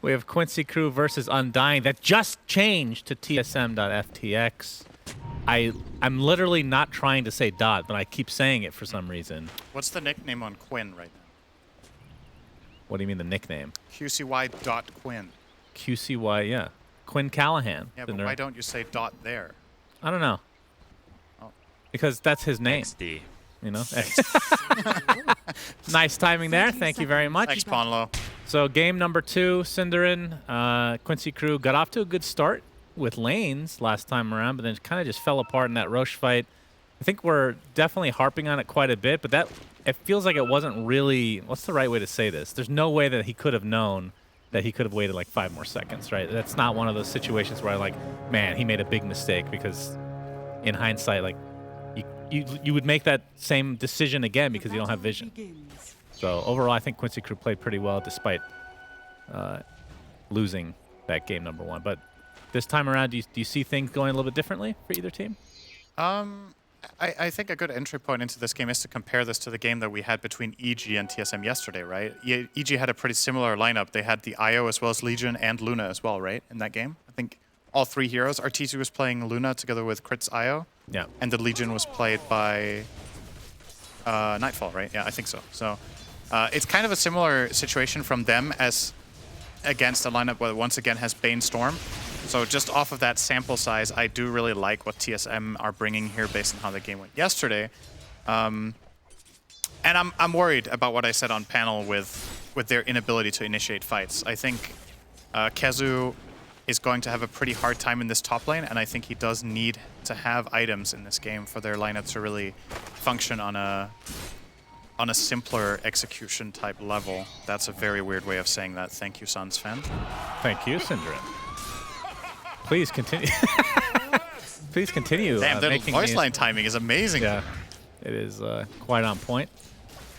We have Quincy Crew versus Undying that just changed to TSM.FTX. I'm literally not trying to say dot, but I keep saying it for some reason. What's the nickname on Quinn right now? What do you mean the nickname? QCY.Quinn. QCY, yeah. Quinn Callahan. Yeah, but why don't you say dot there? I don't know. Oh. Because that's his name. XD. You know? Nice timing there. Thank you very much. Thanks, Ponlo. So game number 2, Cinderin, Quincy Crew got off to a good start with lanes last time around, but then it kind of just fell apart in that Roche fight. I think we're definitely harping on it quite a bit, but it feels like it wasn't really, what's the right way to say this? There's no way that he could have known that he could have waited like 5 more seconds, right? That's not one of those situations where I like, man, he made a big mistake, because in hindsight, like you would make that same decision again because you don't have vision. So overall, I think Quincy Crew played pretty well despite losing that game number 1. But this time around, do you see things going a little bit differently for either team? I think a good entry point into this game is to compare this to the game that we had between EG and TSM yesterday, right? EG had a pretty similar lineup. They had the IO as well as Legion and Luna as well, right, in that game? I think all 3 heroes. RTC was playing Luna together with Crit's IO. Yeah. And the Legion was played by Nightfall, right? Yeah, I think so. So it's kind of a similar situation from them as against a lineup that once again has Bane Storm. So just off of that sample size, I do really like what TSM are bringing here based on how the game went yesterday. And I'm worried about what I said on panel with their inability to initiate fights. I think Kezu is going to have a pretty hard time in this top lane, and I think he does need to have items in this game for their lineup to really function on a simpler execution type level. That's a very weird way of saying that. Thank you, Suns fan. Thank you, Cinderin. Please continue. Please continue. Damn, their voice line timing is amazing. Yeah, it is quite on point.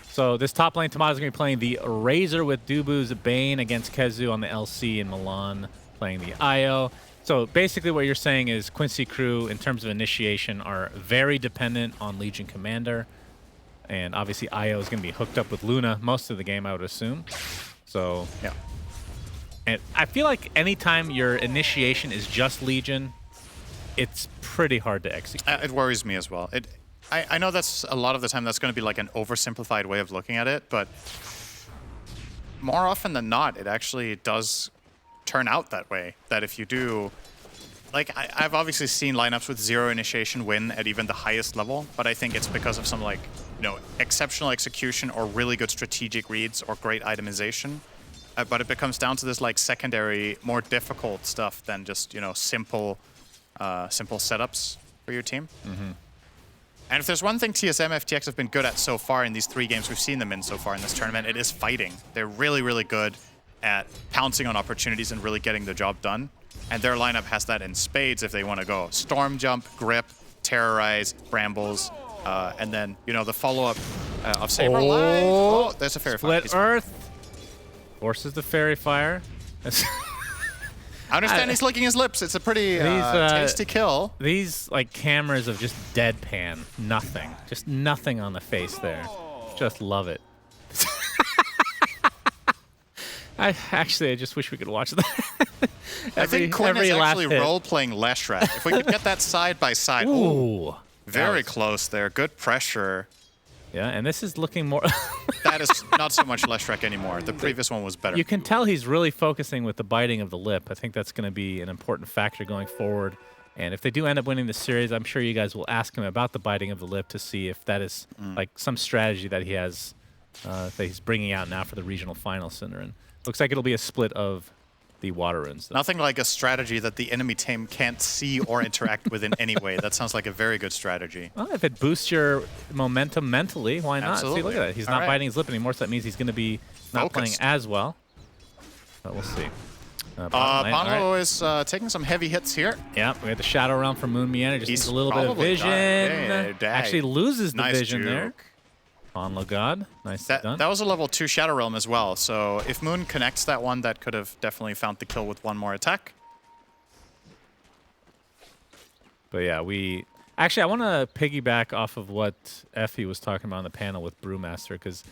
So this top lane, Tomato's going to be playing the Razor with Dubu's Bane against Kezu on the LC, and Milan playing the IO. So basically what you're saying is Quincy Crew, in terms of initiation, are very dependent on Legion Commander. And obviously IO is going to be hooked up with Luna most of the game, I would assume. So, yeah. And I feel like anytime your initiation is just Legion, it's pretty hard to execute. It worries me as well. I know that's a lot of the time that's going to be like an oversimplified way of looking at it, but more often than not, it actually does turn out that way. That if you do, like I've obviously seen lineups with 0 initiation win at even the highest level, but I think it's because of some like, you know, exceptional execution or really good strategic reads or great itemization. But it becomes down to this like secondary, more difficult stuff than just, you know, simple setups for your team. Mm-hmm. And if there's one thing TSM, FTX have been good at so far in these 3 games we've seen them in so far in this tournament, it is fighting. They're really, really good at pouncing on opportunities and really getting the job done. And their lineup has that in spades if they want to go. Storm Jump, Grip, Terrorize, Brambles, and then, you know, the follow-up of Saber Light. Oh, there's a Fairy Fire. Split Earth forces the Fairy Fire. I understand he's licking his lips. It's a pretty tasty kill. These like cameras of just deadpan, nothing, just nothing on the face there. Just love it. I just wish we could watch that. I think Quinn is actually role-playing Leshrat. If we could get that side by side. Ooh, very close there. Good pressure. Yeah, and this is looking more... That is not so much Leshrat anymore. The previous one was better. You can tell he's really focusing with the biting of the lip. I think that's going to be an important factor going forward. And if they do end up winning the series, I'm sure you guys will ask him about the biting of the lip to see if that is like some strategy that he has, that he's bringing out now for the regional final, Cinderin. Looks like it'll be a split of the water runes. Nothing like a strategy that the enemy team can't see or interact with in any way. That sounds like a very good strategy. Well, if it boosts your momentum mentally, why not? Absolutely. See, look at that. He's not biting his lip anymore, so that means he's going to be not playing as well. But we'll see. Ponlo is taking some heavy hits here. Yeah, we had the Shadow Realm from Moon Miana. Just needs a little bit of vision. Actually loses the vision there. Ponlo God. Nice done. That was a level 2 Shadow Realm as well, so if Moon connects that one, that could have definitely found the kill with one more attack. But yeah, actually, I want to piggyback off of what Effie was talking about on the panel with Brewmaster, because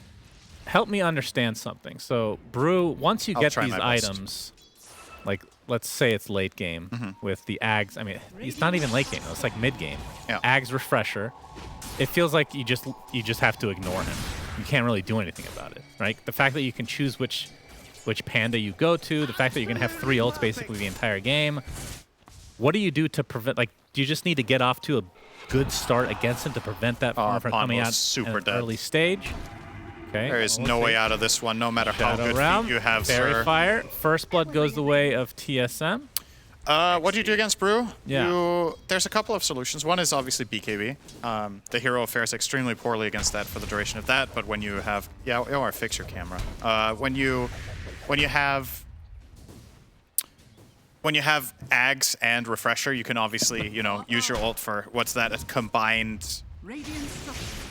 help me understand something. So, Brew, once you get these items, like let's say it's late game with the Ags. I mean, it's not even late game. It's like mid game. Yeah. Ags refresher. It feels like you just have to ignore him. You can't really do anything about it, right? The fact that you can choose which panda you go to, the fact that you're gonna have 3 ults basically the entire game. What do you do to prevent? Like, do you just need to get off to a good start against him to prevent that from coming out super at dead. an early stage? Okay. There is no way out of this one, no matter how good feet you have, Fairy sir. Fire. First blood goes the way of TSM. What do you do against Brew? Yeah. There's a couple of solutions. One is obviously BKB. The hero fares extremely poorly against that for the duration of that, but when you have... Yeah, or fix your camera. When you have Ags and Refresher, you can obviously, use your ult for, what's that, a combined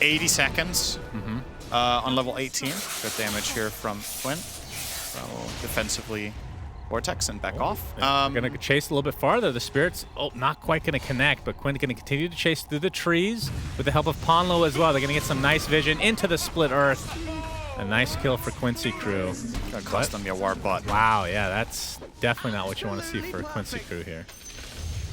80 seconds on level 18. Good damage here from Quinn. So defensively... Vortex and back off. We're going to chase a little bit farther. The Spirits, not quite going to connect, but Quinn going to continue to chase through the trees with the help of Ponlo as well. They're going to get some nice vision into the split earth. A nice kill for Quincy crew. Gonna cost them your war bot. Wow, yeah, that's definitely not what you want to see for Quincy crew here.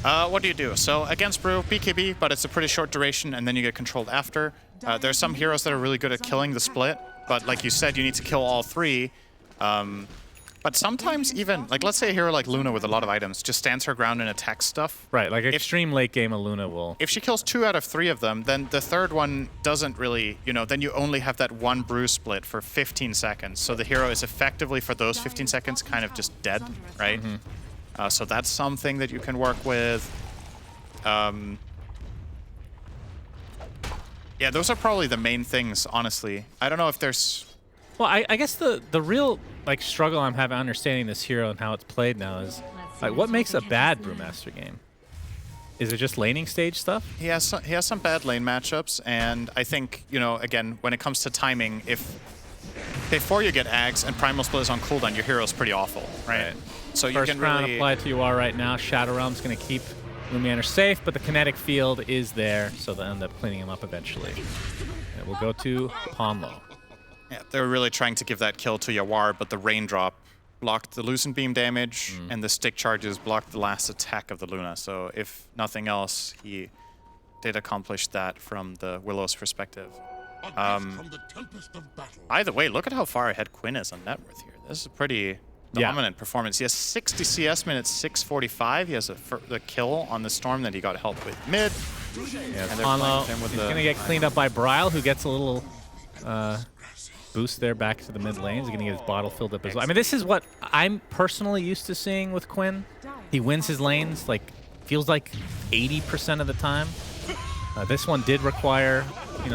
What do you do? So against Brew, BKB, but it's a pretty short duration, and then you get controlled after. There's some heroes that are really good at killing the split, but like you said, you need to kill all 3. But sometimes even, like let's say a hero like Luna with a lot of items just stands her ground and attacks stuff. Right, like extreme late game of Luna will... If she kills 2 out of 3 of them, then the third one doesn't really, then you only have that one Brew split for 15 seconds. So the hero is effectively, for those 15 seconds, kind of just dead, right? So that's something that you can work with. Yeah, those are probably the main things, honestly. I don't know if there's... Well, I guess the real struggle I'm having understanding this hero and how it's played now is like, what makes a bad Brewmaster game? Is it just laning stage stuff? He has some bad lane matchups, and I think again when it comes to timing, if before you get Ags and Primal Split is on cooldown, your hero's pretty awful, right? So First you can crown really applied to you are right now. Shadow Realm's going to keep Lumiander safe, but the kinetic field is there, so they'll end up cleaning him up eventually. And we'll go to Ponlo. Yeah, they were really trying to give that kill to Yawar, but the Raindrop blocked the Lucent Beam damage, and the stick charges blocked the last attack of the Luna. So if nothing else, he did accomplish that from the Willow's perspective. Either way, look at how far ahead Quinn is on net worth here. This is a pretty dominant performance. He has 60 CS minutes, 645. He has the kill on the Storm that he got help with mid. Yeah, Ponlo is going to get cleaned up by Bryle, who gets a little... boost there back to the mid lane. He's going to get his bottle filled up as well. I mean, this is what I'm personally used to seeing with Quinn. He wins his lanes, like, feels like 80% of the time. This one did require,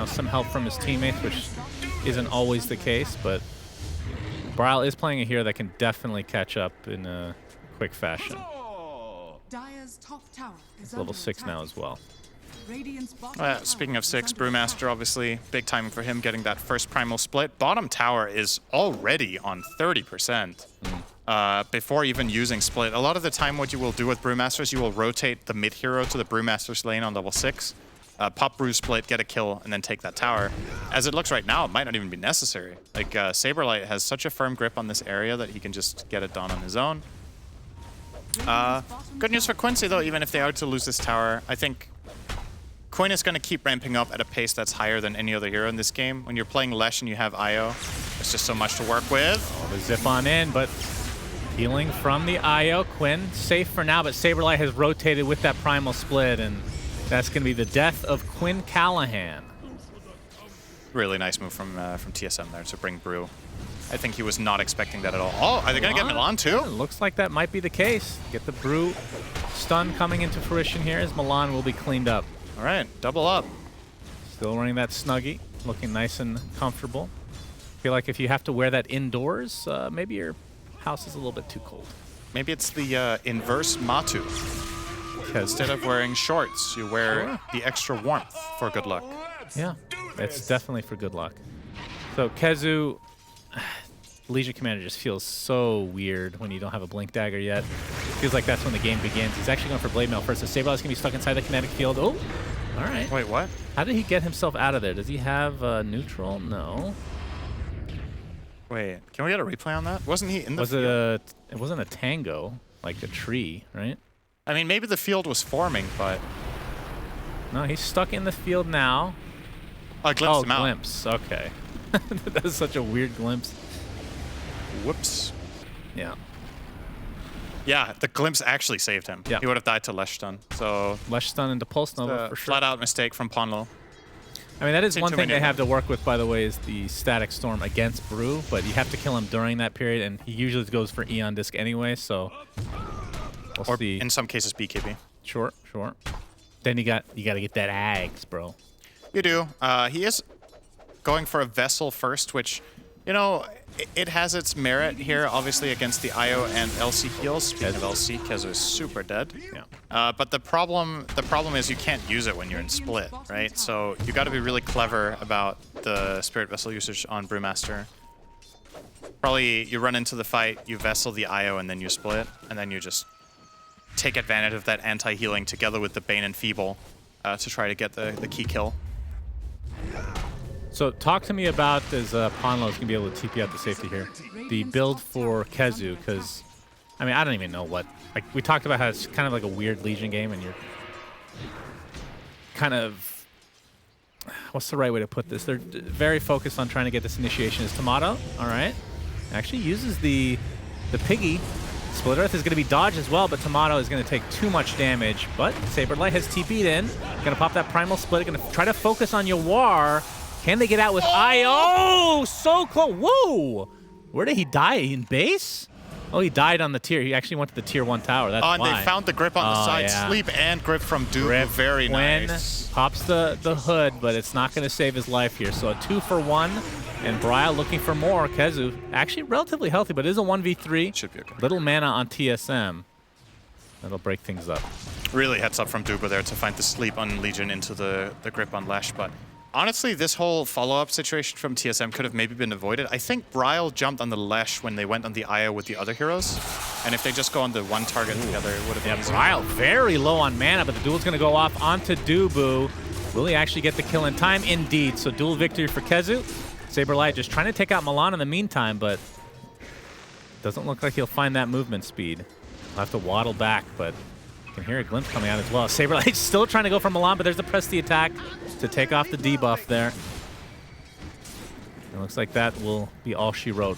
some help from his teammates, which isn't always the case, but Bryle is playing a hero that can definitely catch up in a quick fashion. He's level 6 now as well. Speaking of 6, Brewmaster, obviously, big time for him getting that first Primal Split. Bottom tower is already on 30% before even using Split. A lot of the time what you will do with Brewmaster is you will rotate the mid hero to the Brewmaster's lane on level 6, pop Brew Split, get a kill, and then take that tower. As it looks right now, it might not even be necessary. Like, Saberlight has such a firm grip on this area that he can just get it done on his own. Good news for Quincy, though, even if they are to lose this tower, I think Quinn is going to keep ramping up at a pace that's higher than any other hero in this game. When you're playing Lesh and you have IO, there's just so much to work with. The zip on in, but healing from the IO. Quinn safe for now, but Saberlight has rotated with that Primal Split, and that's going to be the death of Quinn Callahan. Really nice move from TSM there to bring Brew. I think he was not expecting that at all. Oh, are they going to get Milan too? It looks like that might be the case. Get the Brew stun coming into fruition here as Milan will be cleaned up. All right, double up. Still running that Snuggie, looking nice and comfortable. Feel like if you have to wear that indoors, maybe your house is a little bit too cold. Maybe it's the inverse Matu. Instead of wearing shorts, you wear the extra warmth for good luck. Yeah, it's definitely for good luck. So Kezu, Legion Commander just feels so weird when you don't have a Blink Dagger yet. Feels like that's when the game begins. He's actually going for Blade Mail first. So Saberlight's going to be stuck inside the kinetic field. Oh, all right. Wait, what? How did he get himself out of there? Does he have neutral? No. Wait, can we get a replay on that? Wasn't he in the field? It wasn't a tango. like a tree, right? I mean, maybe the field was forming, but... No, he's stuck in the field now. I glimpsed Oh, him out. glimpse. Okay. That is such a weird glimpse. Whoops. Yeah. Yeah, the glimpse actually saved him. Yeah. He would have died to Lesh Stun. So Lesh Stun into Pulse Nova for sure. flat out mistake from Ponlo. I mean, that is Too one thing many they of have them. to work with, by the way, is the Static Storm against Brew, but you have to kill him during that period, and he usually goes for Eon Disc anyway, so we'll Or see. in some cases, BKB. Sure. Then you got to get that Ags, bro. You do. He is going for a Vessel first, which, you know, it has its merit here, obviously, against the IO and LC heals. Speaking of LC, Kezu is super dead. Yeah. But the problem is you can't use it when you're in split, right? So you got to be really clever about the Spirit Vessel usage on Brewmaster. Probably you run into the fight, you Vessel the IO, and then you split, and then you just take advantage of that anti-healing together with the Bane and Feeble to try to get the key kill. So talk to me about as Ponlo is going to be able to TP out the safety here. The build for Kezu, because, I mean, I don't even know what... Like, we talked about how it's kind of like a weird Legion game, and you're kind of... What's the right way to put this? They're very focused on trying to get this initiation as Tomato. All right. Actually uses the Piggy. Split Earth is going to be dodged as well, but Tomato is going to take too much damage. But Saberlight has TP'd in. Going to pop that Primal Split. Going to try to focus on Yawar. Can they get out with IO? So close. Whoa! Where did he die? In base? Oh, he died on the tier. He actually went to the tier 1 tower. That's And why. they found the grip on the side. Yeah. Sleep and grip from Duke. Grip. Very Quinn nice. pops the hood, but it's not going to save his life here. So a 2-for-1. And Bryle looking for more. Kezu actually relatively healthy, but it is a 1v3. Should be okay. Little mana on TSM. That'll break things up. Really heads up from Duba there to find the sleep on Legion into the grip on Lash. But honestly, this whole follow-up situation from TSM could have maybe been avoided. I think Bryle jumped on the Lash when they went on the IO with the other heroes. And if they just go on the one target together, it would have been easier. Bryle very low on mana, but the duel's going to go off onto Dubu. Will he actually get the kill in time? Indeed. So duel victory for Kezu. Saberlight just trying to take out Milan in the meantime, but doesn't look like he'll find that movement speed. He'll have to waddle back, but you can hear a glimpse coming out as well. Saberlight still trying to go for Milan, but there's a press the attack to take off the debuff there. It looks like that will be all she wrote,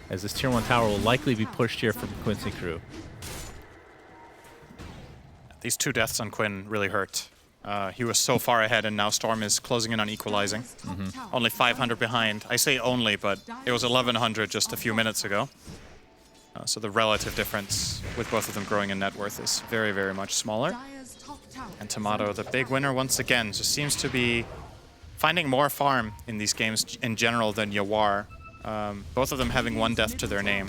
as this tier 1 tower will likely be pushed here from Quincy crew. These 2 deaths on Quinn really hurt. He was so far ahead, and now Storm is closing in on equalizing. Only 500 behind. I say only, but it was 1,100 just a few minutes ago. So the relative difference with both of them growing in net worth is very, very much smaller. And Tomato, the big winner once again, just seems to be finding more farm in these games in general than Yawar. Both of them having 1 death to their name.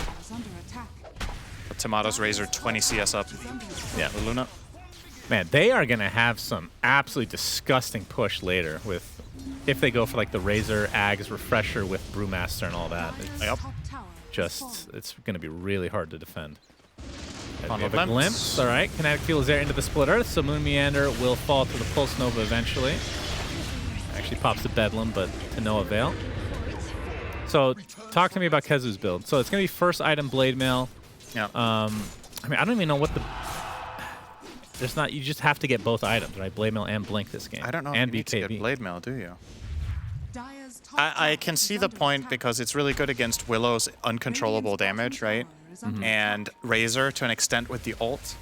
But Tomato's Razor 20 CS up. Yeah. Luna. Man, they are going to have some absolutely disgusting push later with if they go for like the Razor Ags Refresher with Brewmaster and all that. It's going to be really hard to defend. And we have a glimpse. All right, Kinetic Field is there into the Split Earth, so Moon Meander will fall to the Pulse Nova eventually. Actually pops the Bedlam, but to no avail. So talk to me about Kezu's build. So it's going to be first item Blade Mail. Yeah. I mean, I don't even know what the... There's not. You just have to get both items, right? Blade Mail and Blink this game. I don't know and if you need to BKB. get Blade Mail, do you? I can see the point because it's really good against Willow's uncontrollable damage, right? And Razor to an extent with the ult.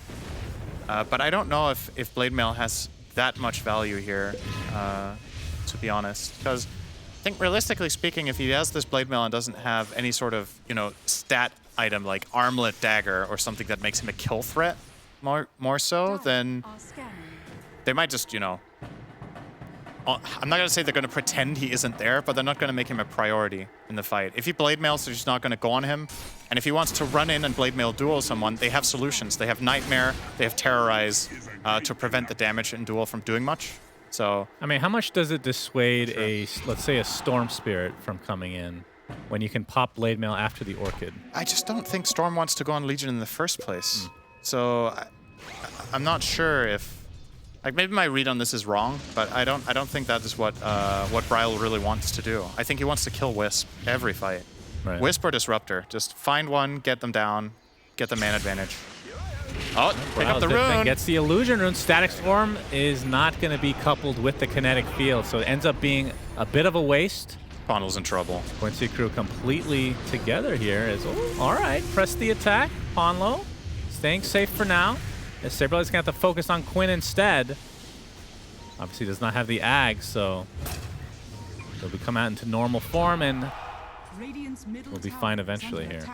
But I don't know if Blade Mail has that much value here, to be honest. Because I think realistically speaking, if he has this Blade Mail and doesn't have any sort of, you know, stat item like Armlet Dagger or something that makes him a kill threat, more so, then they might just, you know, I'm not going to say they're going to pretend he isn't there, but they're not going to make him a priority in the fight. If he Blade Mails, they're just not going to go on him. And if he wants to run in and Blade Mail duel someone, they have solutions. They have Nightmare, they have Terrorize to prevent the damage in duel from doing much. So, I mean, how much does it dissuade a, let's say, a Storm Spirit from coming in when you can pop Blade Mail after the Orchid? I just don't think Storm wants to go on Legion in the first place. So I'm not sure if, like, maybe my read on this is wrong, but I don't think that is what Bryle really wants to do. I think he wants to kill Wisp every fight. Right. Wisp or Disruptor, just find one, get them down, get the man advantage. Oh, pick up the Then rune. gets the illusion rune. Static Storm is not going to be coupled with the kinetic field, so it ends up being a bit of a waste. Pondle's in trouble. Quincy crew completely together here. All right, press the attack. Ponlo staying safe for now. As Saberlight's going to have to focus on Quinn instead. Obviously does not have the Ag, so he'll be come out into normal form and we'll be fine eventually here.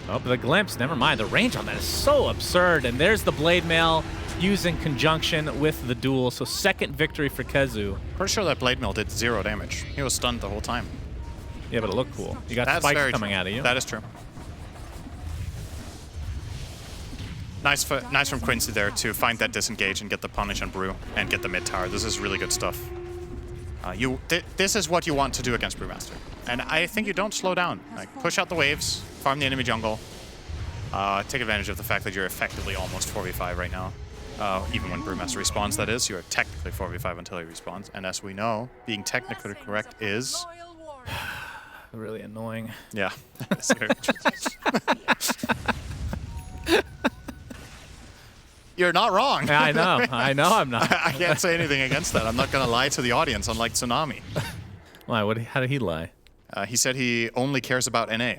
Oh, but the glimpse, never mind. The range on that is so absurd. And there's the Blade Mail used in conjunction with the duel. So second victory for Kezu. Pretty sure that Blade Mail did 0 damage. He was stunned the whole time. Yeah, but it looked cool. You got That's spikes coming out of you. That is true. Nice from Quincy there to find that disengage and get the punish on Brew and get the mid tower. This is really good stuff. This is what you want to do against Brewmaster. And I think you don't slow down. Like, push out the waves, farm the enemy jungle, take advantage of the fact that you're effectively almost 4v5 right now. Even when Brewmaster respawns, that is. You're technically 4v5 until he respawns. And as we know, being technically correct is... really annoying. Yeah. You're not wrong. Yeah, I know. I know I'm not. I can't say anything against that. I'm not going to lie to the audience, unlike Tsunami. Why? How did he lie? He said he only cares about NA.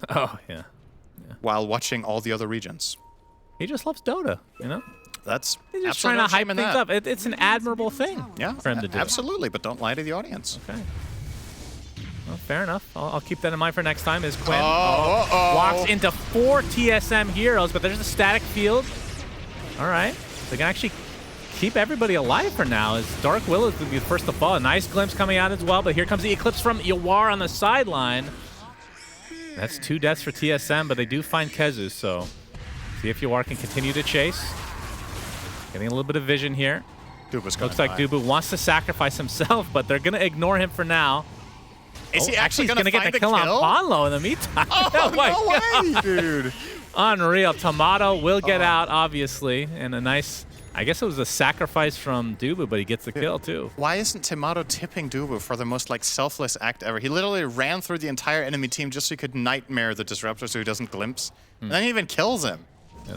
Oh, yeah. While watching all the other regions. He just loves Dota, you know? That's He's just trying to hype things up. It's an admirable thing for him to do. Absolutely, but don't lie to the audience. Okay. Well, fair enough. I'll keep that in mind for next time. Is Quinn walks into 4 TSM heroes, but there's a static field. All right. They can actually keep everybody alive for now as Dark Will is going to be the first to fall. A nice glimpse coming out as well, but here comes the Eclipse from Yawar on the sideline. That's 2 deaths for TSM, but they do find Kezu, so see if Yawar can continue to chase. Getting a little bit of vision here. Dubu's Looks like Dubu wants to sacrifice himself, but they're going to ignore him for now. Is he actually going to get the kill on Ponlo in the meantime? Oh, no way, dude. Unreal. Tomato will get out, obviously, and a nice... I guess it was a sacrifice from Dubu, but he gets the kill, too. Why isn't Tomato tipping Dubu for the most, like, selfless act ever? He literally ran through the entire enemy team just so he could nightmare the Disruptor so he doesn't glimpse. And then he even kills him.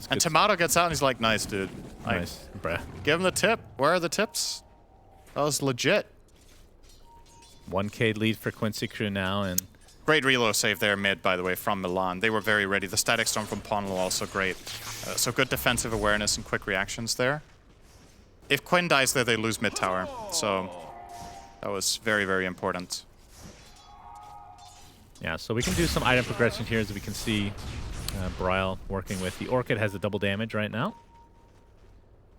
And Tomato gets out and he's like, nice, dude. Like, nice, bruh. Give him the tip. Where are the tips? That was legit. 1K lead for Quincy crew now, and... Great reload save there mid, by the way, from Milan. They were very ready. The Static Storm from Ponlo also great. So good defensive awareness and quick reactions there. If Quinn dies there, they lose mid tower. So that was very, very important. Yeah, so we can do some item progression here as we can see Bryle working with. The Orchid has the double damage right now.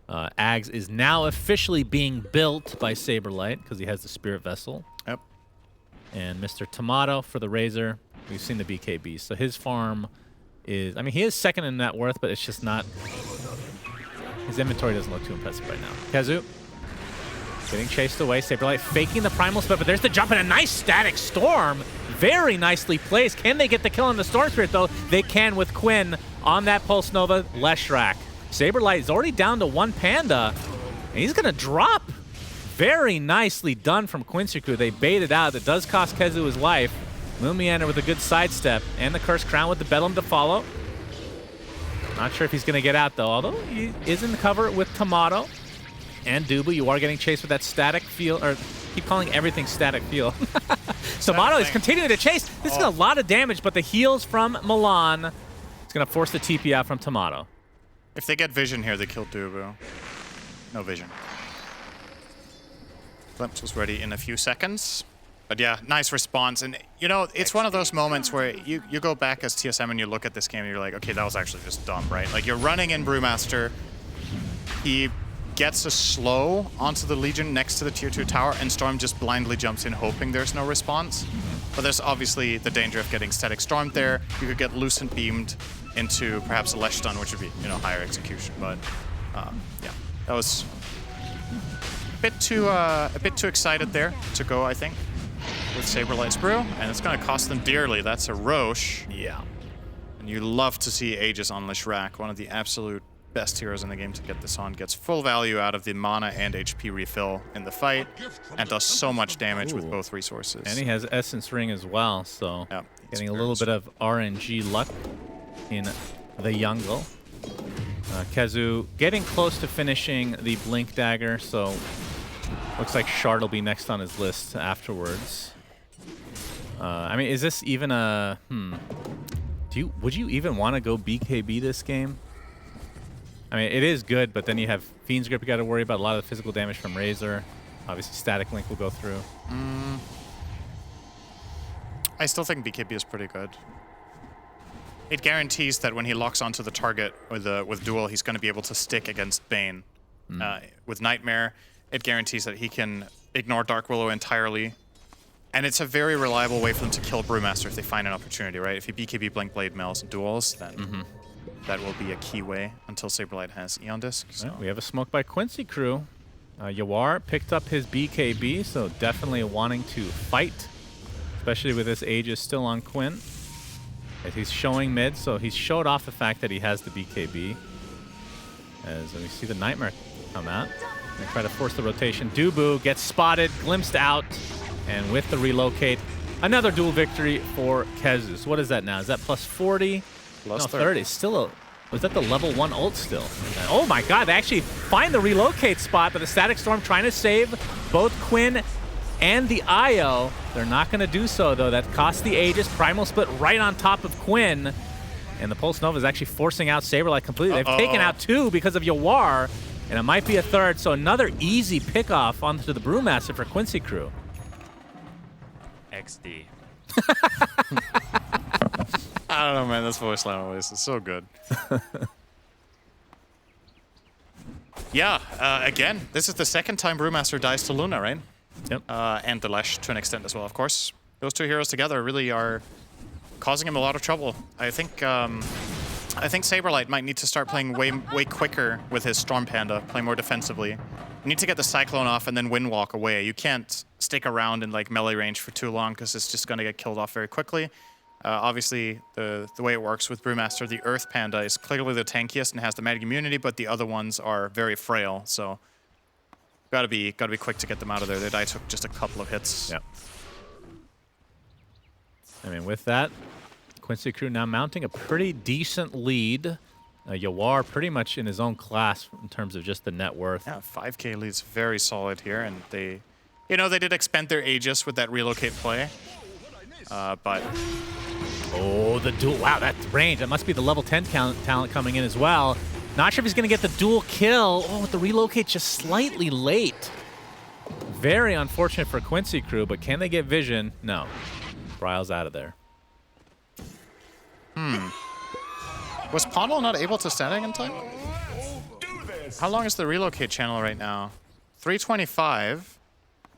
Ags is now officially being built by Saberlight because he has the Spirit Vessel. Yep. And Mr. Tomato for the Razor. We've seen the BKB. So his farm is... I mean, he is second in net worth, but it's just not... His inventory doesn't look too impressive right now. Kezu getting chased away. Saberlight faking the Primal Split, but there's the jump and a nice Static Storm. Very nicely placed. Can they get the kill on the Storm Spirit, though? They can with Quinn on that Pulse Nova. Leshrac. Saberlight is already down to 1 Panda, and he's going to drop. Very nicely done from Quincy crew. They baited out. It does cost Kezu his life. Moonmeander with a good sidestep, and the Cursed Crown with the Bedlam to follow. Not sure if he's going to get out, though, although he is in the cover with Tomato and Dubu. You are getting chased with that static field, or keep calling everything static field. Tomato is continuing to chase. This is a lot of damage, but the heals from Milan is going to force the TP out from Tomato. If they get vision here, they kill Dubu. No vision. Glimpse was ready in a few seconds. But yeah, nice response. And, you know, it's one of those moments where you go back as TSM and you look at this game and you're like, okay, that was actually just dumb, right? Like, you're running in Brewmaster. He gets a slow onto the Legion next to the tier 2 tower, and Storm just blindly jumps in, hoping there's no response. But there's obviously the danger of getting Static Stormed there. You could get Lucent Beamed into perhaps a Lesh Stun, which would be, you know, higher execution. But, yeah, that was a bit too excited there to go, I think, with Saberlight's Brew, and it's going to cost them dearly. That's a Roche. Yeah. And you love to see Aegis on Leshrac, one of the absolute best heroes in the game to get this on. Gets full value out of the mana and HP refill in the fight, and does so much damage with both resources. And he has Essence Ring as well, so getting a little bit of RNG luck in the jungle. Kezu getting close to finishing the Blink Dagger, so looks like Shard will be next on his list afterwards. I mean, is this even a... Would you even want to go BKB this game? I mean, it is good, but then you have Fiend's Grip you got to worry about. A lot of the physical damage from Razor. Obviously, Static Link will go through. I still think BKB is pretty good. It guarantees that when he locks onto the target with Duel, he's going to be able to stick against Bane. With Nightmare, it guarantees that he can ignore Dark Willow entirely. And it's a very reliable way for them to kill Brewmaster if they find an opportunity, right? If you BKB Blink Blade Mills and Duels, then that will be a key way until Saberlight has Eon Disc. So. Right, we have a smoke by Quincy crew. Yawar picked up his BKB, so definitely wanting to fight, especially with this Aegis still on Quinn. As he's showing mid, so he's showed off the fact that he has the BKB. As we see the Nightmare come out and try to force the rotation. Dubu gets spotted, glimpsed out, and with the relocate, another duel victory for Kezu. So what is that now? Is that plus 40? Plus no, 30. Still a... Was that the level 1 ult still? Oh my god, they actually find the relocate spot, but the Static Storm trying to save both Quinn and the IO. They're not going to do so, though. That costs the Aegis. Primal Split right on top of Quinn. And the Pulse Nova is actually forcing out Saberlight completely. They've taken out 2 because of Yawar, and it might be a 3rd. So another easy pickoff onto the Brewmaster for Quincy crew. XD. I don't know, man. This voice line always is so good. Yeah, again, this is the second time Brewmaster dies to Luna, right? Yep. And the Lesh to an extent as well, of course. Those two heroes together really are causing him a lot of trouble. I think Saberlight might need to start playing way quicker with his Storm Panda, play more defensively. You need to get the Cyclone off and then Windwalk away. You can't stick around in like melee range for too long because it's just going to get killed off very quickly. Obviously, the way it works with Brewmaster, the Earth Panda is clearly the tankiest and has the magic immunity, but the other ones are very frail. So gotta be quick to get them out of there. Their die took just a couple of hits. Yep. I mean, with that, Quincy crew now mounting a pretty decent lead. Yawar pretty much in his own class in terms of just the net worth. Yeah, 5K lead's very solid here, and they, they did expend their Aegis with that relocate play, but. Oh, the duel. Wow, that range. That must be the level 10 talent coming in as well. Not sure if he's going to get the dual kill. Oh, the relocate just slightly late. Very unfortunate for Quincy crew, but can they get vision? No. Bryle's out of there. Was Pondal not able to static in time? How long is the relocate channel right now? 325,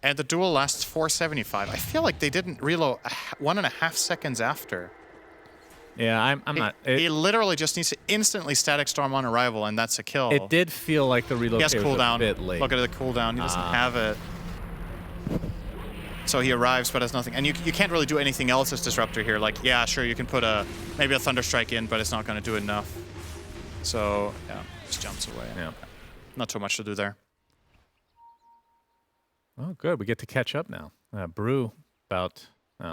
and the duel lasts 475. I feel like they didn't reload 1.5 seconds after. Yeah, I'm not. He literally just needs to instantly static storm on arrival, and that's a kill. It did feel like the relocate he has was cooldown. a bit late. Look at the cooldown. He doesn't have it. So he arrives, but has nothing. And you can't really do anything else as Disruptor here. Like, yeah, sure, you can put maybe a Thunderstrike in, but it's not going to do enough. So, yeah, just jumps away. Yeah. Not too much to do there. Oh, good. We get to catch up now. Brew about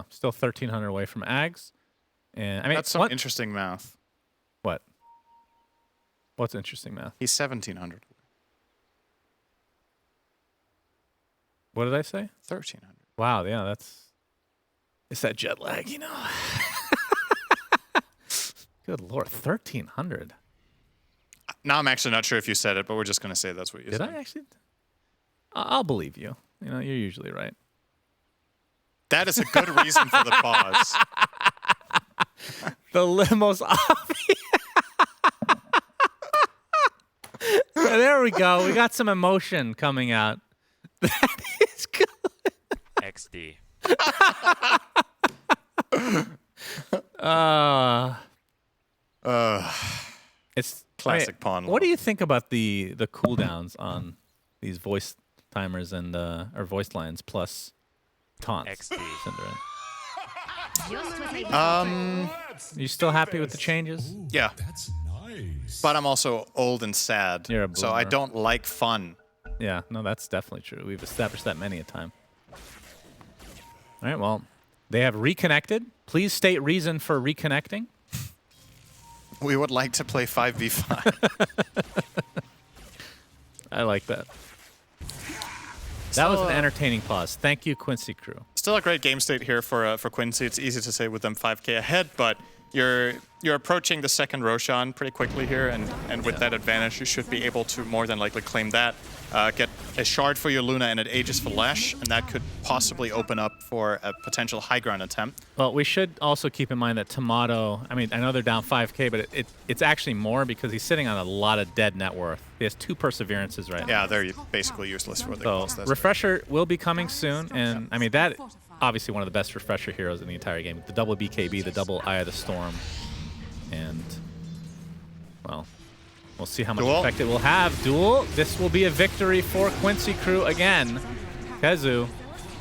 still 1,300 away from Ags. And I mean, that's some interesting math. What? What's interesting math? He's 1,700. What did I say? 1,300. Wow, yeah, it's that jet lag, Good Lord, 1,300. Now I'm actually not sure if you said it, but we're just going to say that's what you said. Did I actually? I'll believe you. You're usually right. That is a good reason for the pause. The most obvious. So there we go. We got some emotion coming out. That is good. XD. It's classic pawn. What do you think about the cooldowns on these voice timers and or voice lines plus taunts? XD. Cinderin? Um, You still happy with the changes? Yeah. That's nice. But I'm also old and sad. You're a so I boomer. don't like fun. Yeah, no, that's definitely true. We've established that many a time. All right, well, they have reconnected. Please state reason for reconnecting. We would like to play 5v5. I like that. That was an entertaining pause. Thank you, Quincy crew. Still a great game state here for Quincy. It's easy to say with them 5k ahead, but you're approaching the second Roshan pretty quickly here, and with that advantage, you should be able to more than likely claim that. Get a shard for your Luna and an Aegis for Lash, and that could possibly open up for a potential high ground attempt. Well, we should also keep in mind that Tomato, I mean, I know they're down 5k, but it's actually more because he's sitting on a lot of dead net worth. He has 2 perseverances right now. Yeah, they're basically useless for the cost. So Refresher will be coming soon, and I mean, that obviously one of the best Refresher heroes in the entire game. The double BKB, the double Eye of the Storm, and, well, we'll see how much effect it will have. Duel. This will be a victory for Quincy crew again. Kezu,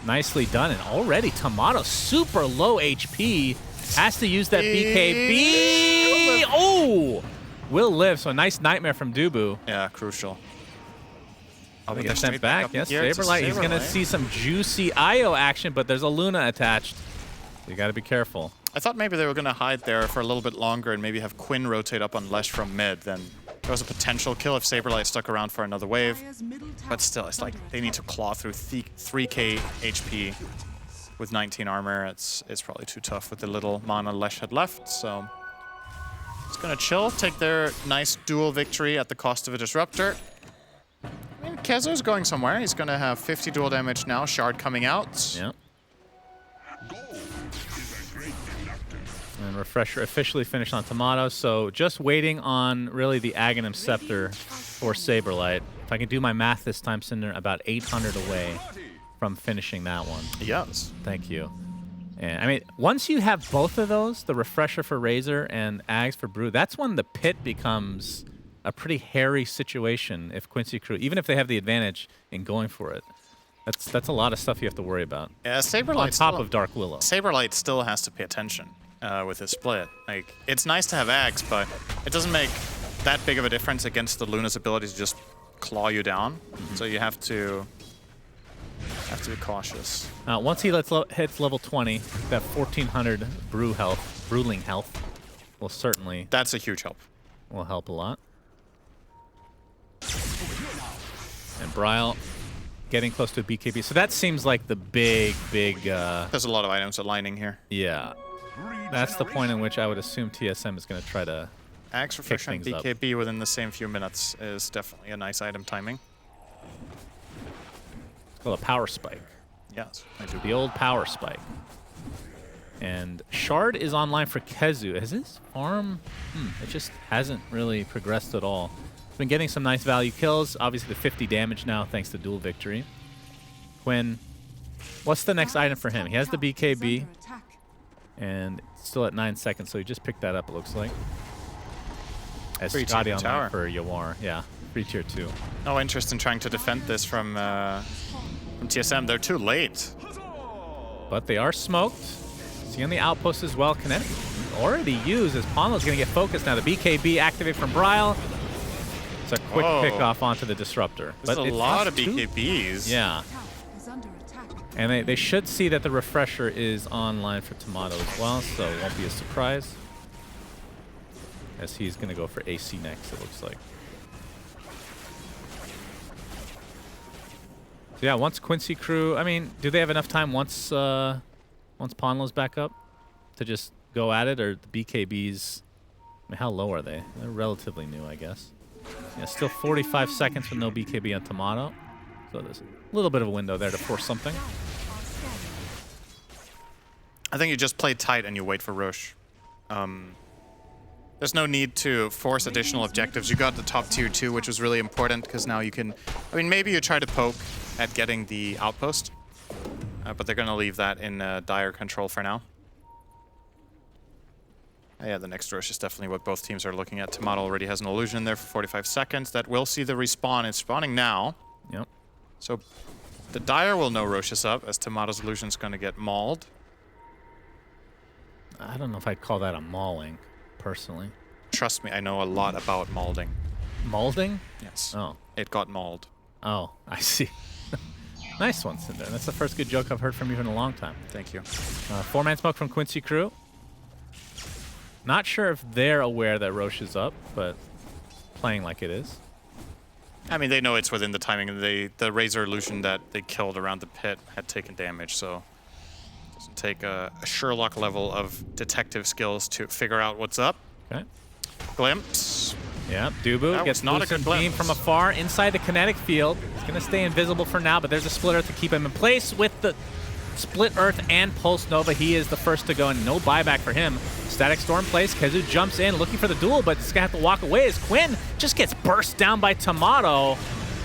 nicely done. And already Tomato, super low HP, has to use that BKB. Oh! Will live. So a nice nightmare from Dubu. Yeah, crucial. Oh, he gets sent back. Yes, Saberlight. He's going to see some juicy IO action, but there's a Luna attached. You got to be careful. I thought maybe they were going to hide there for a little bit longer and maybe have Quinn rotate up on Lesh from mid. Then there was a potential kill if Saberlight stuck around for another wave. But still, it's like they need to claw through 3k HP with 19 armor. It's probably too tough with the little mana Lesh had left. So it's going to chill, take their nice dual victory at the cost of a Disruptor. I mean, Kezo's going somewhere. He's going to have 50 dual damage now. Shard coming out. Yep. And Refresher officially finished on Tomato, so just waiting on really the Aghanim Scepter for Saberlight. If I can do my math this time, Cinder, about 800 away from finishing that one. Yes. Thank you. And I mean, once you have both of those, the Refresher for Razor and Ags for Brew, that's when the pit becomes a pretty hairy situation if Quincy crew, even if they have the advantage in going for it. That's a lot of stuff you have to worry about. Yeah, Saberlight on top of Dark Willow. Saberlight still has to pay attention with his split. Like, it's nice to have Ags, but it doesn't make that big of a difference against the Luna's ability to just claw you down. So you have to be cautious. Once he hits level 20, that 1400 Bruling health will certainly... That's a huge help. Will help a lot. And Bryle getting close to a BKB. So that seems like the big... There's a lot of items aligning here. Yeah. That's the point in which I would assume TSM is going to try to Axe Refresher and BKB within the same few minutes is definitely a nice item timing. It's called a power spike. Yes, I do. The old power spike. And Shard is online for Kezu. Has his farm... it just hasn't really progressed at all. He's been getting some nice value kills. Obviously the 50 damage now thanks to dual victory. Quinn, what's the next item for him? He has the BKB. And still at 9 seconds, so he just picked that up, it looks like. As Scotty online for Yawar. Yeah, free tier 2. No interest in trying to defend this from TSM. They're too late. But they are smoked. See on the outpost as well. Kinetic already used as Ponlo's going to get focused now. The BKB activate from Bryle. It's a quick pick off onto the Disruptor. There's a lot of BKBs. Yeah. And they should see that the Refresher is online for Tomato as well, so it won't be a surprise. As he's going to go for AC next, it looks like. So yeah, once Quincy crew, I mean, do they have enough time once Ponlo's back up to just go at it, or the BKBs, I mean, how low are they? They're relatively new, I guess. Yeah, still 45 seconds with no BKB on Tomato. So there's a little bit of a window there to force something. I think you just play tight and you wait for Roche. There's no need to force additional objectives. You got the top tier 2, which was really important because now you can... I mean, maybe you try to poke at getting the outpost, but they're going to leave that in dire control for now. Yeah, the next Roche is definitely what both teams are looking at. Tomato already has an illusion there for 45 seconds. That will see the respawn. It's spawning now. Yep. So the Dire will know Roche is up, as Tomato's illusion's going to get mauled. I don't know if I'd call that a mauling, personally. Trust me, I know a lot about maulding. Maulding? Yes. Oh. It got mauled. Oh, I see. Nice one, Cinder. That's the first good joke I've heard from you in a long time. Thank you. 4-man smoke from Quincy crew. Not sure if they're aware that Roche is up, but playing like it is. I mean, they know it's within the timing. And the Razor illusion that they killed around the pit had taken damage, so it doesn't take a Sherlock level of detective skills to figure out what's up. Okay. Glimpse. Yeah, Dubu That gets was not a good beam glimpse. from afar inside the kinetic field. He's going to stay invisible for now, but there's a Split Earth to keep him in place with the Split Earth and Pulse Nova. He is the first to go, and no buyback for him. Static Storm plays. Kezu jumps in looking for the duel, but he's going to have to walk away as Quinn just gets burst down by Tomato.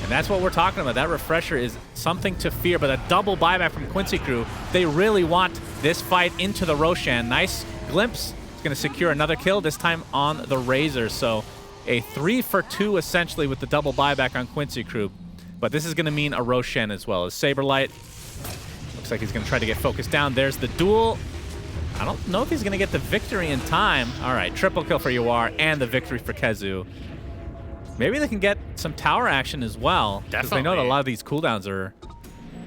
And that's what we're talking about. That refresher is something to fear, but a double buyback from Quincy Crew. They really want this fight into the Roshan. Nice glimpse. He's going to secure another kill, this time on the Razor. So a 3 for 2 essentially with the double buyback on Quincy Crew. But this is going to mean a Roshan as well. As Saberlight looks like he's going to try to get focused down. There's the duel. I don't know if he's going to get the victory in time. All right, triple kill for Yawar and the victory for Kezu. Maybe they can get some tower action as well. Because they know that a lot of these cooldowns are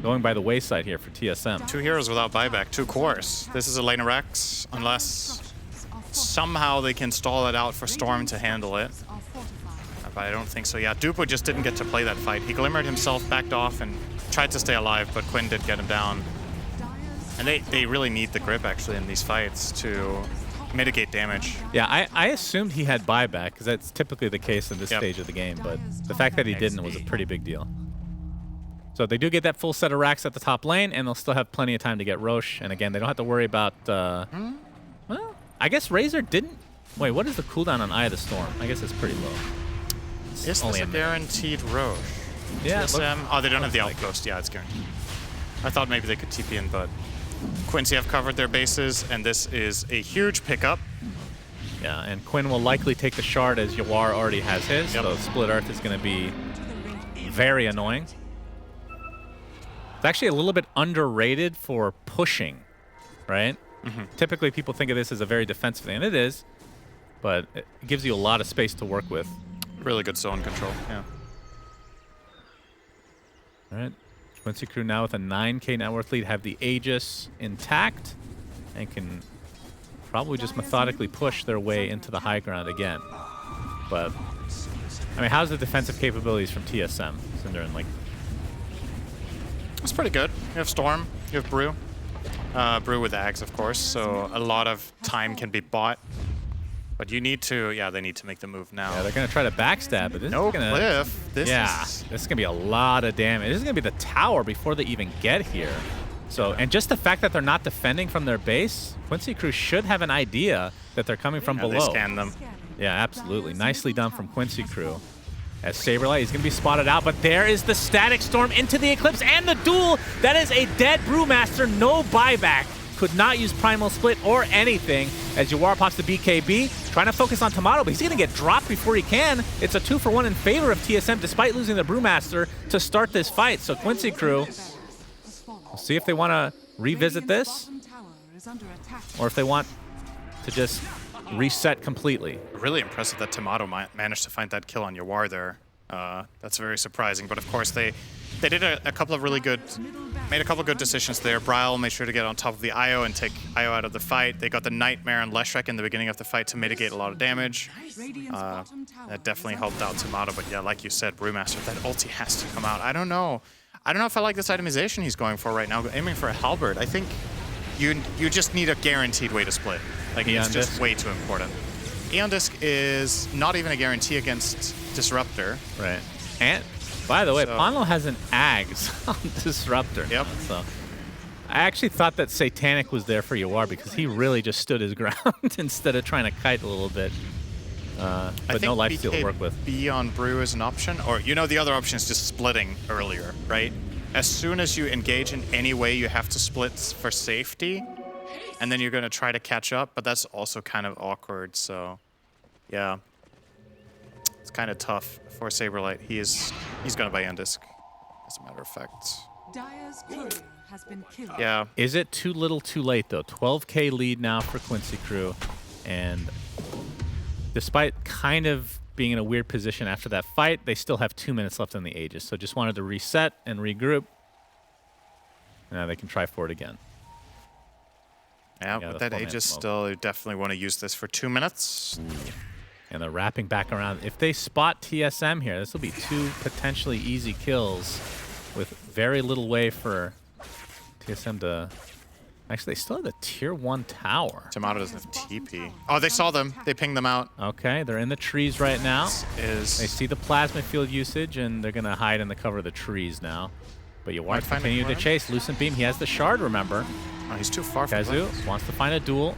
going by the wayside here for TSM. 2 heroes without buyback, 2 cores. This is a lane of Rex, unless somehow they can stall it out for Storm to handle it. But I don't think so. Yeah, Dupo just didn't get to play that fight. He glimmered himself, backed off, and tried to stay alive, but Quinn did get him down. And they really need the grip, actually, in these fights to mitigate damage. Yeah, I assumed he had buyback, because that's typically the case in this stage of the game, but the fact that he didn't was a pretty big deal. So they do get that full set of racks at the top lane, and they'll still have plenty of time to get Roche. And again, they don't have to worry about... well, I guess Razor didn't... Wait, what is the cooldown on Eye of the Storm? I guess it's pretty low. Is this a guaranteed Roche? Yeah, TSM. Oh, they don't have the outpost. Yeah, it's guaranteed. I thought maybe they could TP in, but Quincy have covered their bases, and this is a huge pickup. Yeah, and Quinn will likely take the shard as Yawar already has his, so Split Earth is going to be very annoying. It's actually a little bit underrated for pushing, right? Typically, people think of this as a very defensive thing, and it is, but it gives you a lot of space to work with. Really good zone control, yeah. All right, Quincy Crew now with a 9K net worth lead, have the Aegis intact, and can probably just methodically push their way into the high ground again. But, I mean, how's the defensive capabilities from TSM, Cinderin? Like, it's pretty good. You have Storm, you have Brew. Brew with Ags, of course, so a lot of time can be bought. But you need to, yeah, they need to make the move now. yeah, they're going to try to backstab, but this is going to... Cliff. This this is going to be a lot of damage. This is going to be the tower before they even get here. So, and just the fact that they're not defending from their base, Quincy Crew should have an idea that they're coming from below. They scan them. Yeah, absolutely. Nicely done from Quincy Crew. As Saberlight, he's going to be spotted out, but there is the Static Storm into the Eclipse and the duel. That is a dead Brewmaster, no buyback. Could not use Primal Split or anything as Yawar pops the BKB. Trying to focus on Tomato, but he's going to get dropped before he can. It's a 2-for-1 in favor of TSM despite losing the Brewmaster to start this fight. So Quincy Crew, we'll see if they want to revisit this or if they want to just reset completely. Really impressive that Tomato managed to find that kill on Yawar there. That's very surprising, but of course they did a couple of really good, made a couple of good decisions there. Bryle made sure to get on top of the IO and take IO out of the fight. They got the Nightmare and Leshek in the beginning of the fight to mitigate a lot of damage. That definitely helped out Tomato, but yeah, like you said, Brewmaster, that ulti has to come out. I don't know if I like this itemization he's going for right now, aiming for a Halberd. I think you just need a guaranteed way to split. Like, it's just way too important. Aeon Disc is not even a guarantee against Disruptor. Right. And by the way, Ponlo has an Ags on Disruptor. Yep. So I actually thought that Satanic was there for Yawar because he really just stood his ground instead of trying to kite a little bit. But no lifesteal to work with. BKB on Brew is an option, or the other option is just splitting earlier, right? As soon as you engage in any way, you have to split for safety, and then you're going to try to catch up, but that's also kind of awkward, so yeah. It's kind of tough for Saberlight. He's going to buy Endisk, as a matter of fact. Dire's courier has been killed. Yeah. Is it too little too late, though? 12K lead now for Quincy Crew, and despite kind of being in a weird position after that fight, they still have 2 minutes left on the Aegis, so just wanted to reset and regroup. Now they can try for it again. Yeah, Yeah, with the that 4-man Aegis smoke. still, you definitely want to use this for 2 minutes. And they're wrapping back around. If they spot TSM here, this will be 2 potentially easy kills with very little way for TSM to... Actually, they still have the tier 1 tower. Tomato doesn't have TP. Oh, they saw them. They pinged them out. Okay, they're in the trees right now. They Is see the plasma field usage, and they're going to hide in the cover of the trees now. But you want to find a continue to corner. chase. Lucent Beam, he has the shard, remember. Oh, he's too far from Kazu Glenn. wants to find a duel.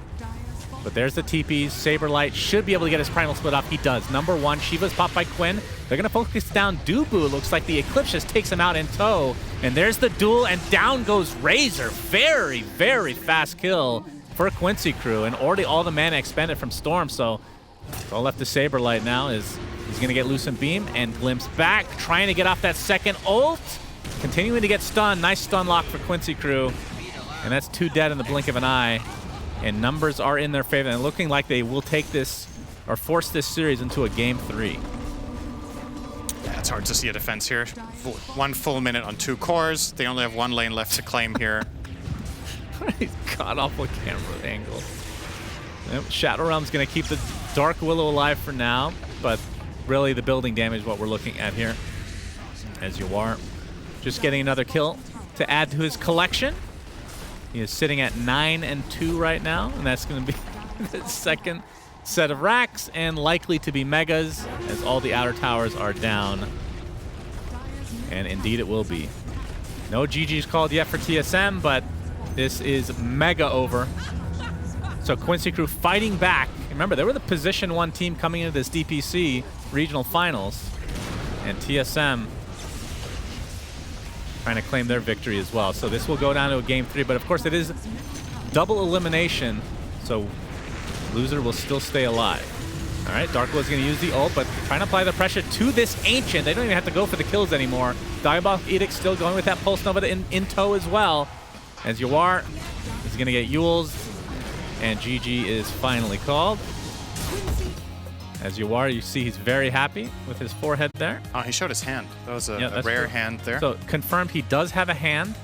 But there's the TPs. Saberlight should be able to get his primal split off. He does. Number 1, Shiva's popped by Quinn. They're going to focus down Dubu. Looks like the Eclipse just takes him out in tow. And there's the duel, and down goes Razor. Very, very fast kill for Quincy crew. And already all the mana expended from Storm. So all left to Saberlight now is he's going to get Lucent Beam and glimpse back, trying to get off that second ult. Continuing to get stunned. Nice stun lock for Quincy crew. And that's 2 dead in the blink of an eye. And numbers are in their favor, and looking like they will take this or force this series into a game 3. Yeah, it's hard to see a defense here. 1 full minute on 2 cores. They only have 1 lane left to claim here. He's god awful camera angle. Yep, Shadow Realm's going to keep the Dark Willow alive for now, but really the building damage is what we're looking at here. As you are just getting another kill to add to his collection. He is sitting at 9 and 2 right now, and that's going to be the second set of racks and likely to be megas as all the outer towers are down. And indeed it will be. No GG's called yet for TSM, but this is mega over. So Quincy crew fighting back. Remember, they were the position 1 team coming into this DPC regional finals, and TSM trying to claim their victory as well. So this will go down to a game 3, but of course it is double elimination, so loser will still stay alive. All right, Dark Willow's going to use the ult, but trying to apply the pressure to this Ancient. They don't even have to go for the kills anymore. Diabolic Edict still going with that Pulse Nova in tow as well. As Yawar is going to get Yules, and GG is finally called. As Yawar, you see he's very happy with his forehead there. Oh, he showed his hand. That was a Yeah, that's rare true. hand there. So confirmed he does have a hand.